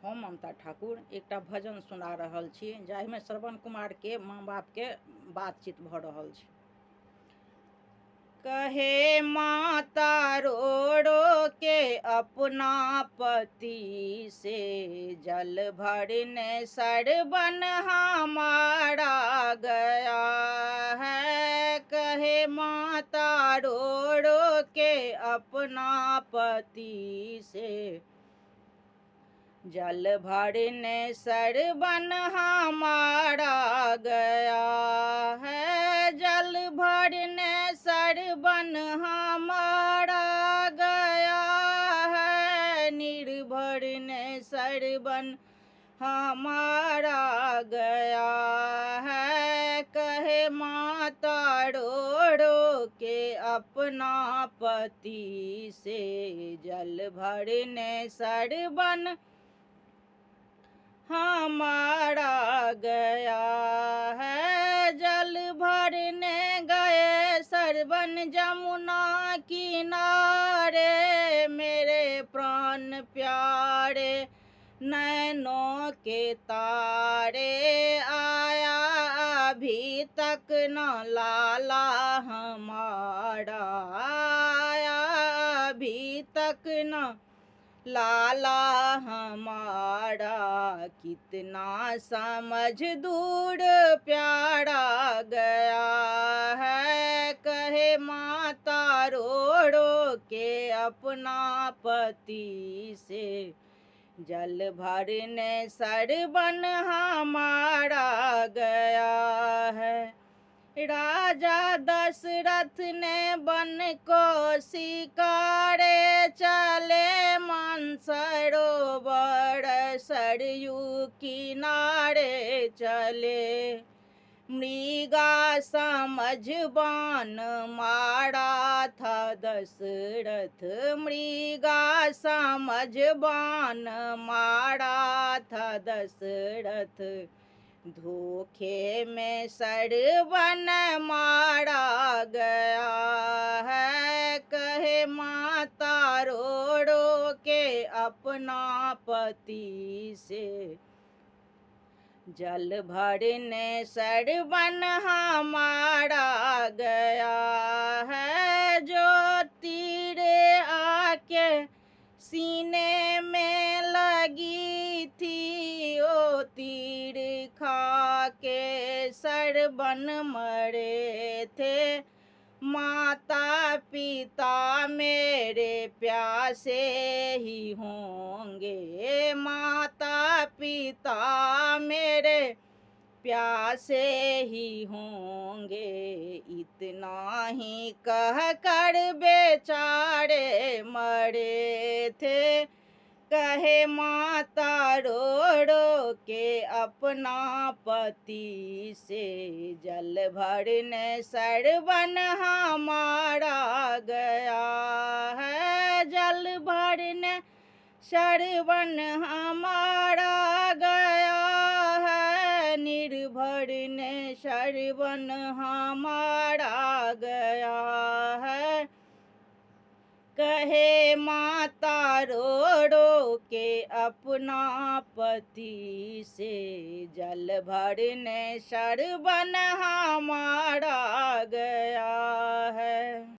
हम ममता ठाकुर एकटा भजन सुना रहल छी जाहिमे श्रवण कुमार के माँ बाप के बातचीत भऽ रहल छै। कहे माता रो रो के अपना पति से, जल भरने सरवन हमारा गया है। कहे माता रो रो के अपना पति से, जल भरने सरवन हमारा गया है। जल भरने सरवन हमारा गया है। निर्भर ने सरवन हमारा गया है। कहे माता रो रो के अपना पति से, जल भरने सरवन हमारा गया है। जल भरने गए सरवन जमुना किनारे, मेरे प्राण प्यारे नैनों के तारे। आया अभी तक न लाला हमारा, आया अभी तक न लाला हमारा। कितना समझ दूर प्यारा गया है। कहे माता रो रो के अपना पति से, जल भरने सरवन हमारा गया है। राजा दशरथ ने वन को शिकारे चले, मानसरोवर सरयू किनारे चले। मृगा समझ बाण मारा था दशरथ, मृगा समझ बाण मारा था दशरथ। धोखे में सरवन मारा गया है। कहे माता रो रो के अपना पति से, जल भरने सरवन हमारा गया है। जो तीरे आके सीने में लगी थी, ओ तीर खा के सरवन मरे थे। माता पिता मेरे प्यासे ही होंगे, माता पिता मेरे प्यासे ही होंगे। इतना ही कह कर बेचारे मरे थे। कहे माता रो रो के अपना पति से, जल भरने सरवन हमारा गया है। जल भरने सरवन हमारा गया है। निर्भर ने सरवन हमारा गया है। कहे माता रो रो के अपना पति से, जल भरने सरवन हमारा गया है।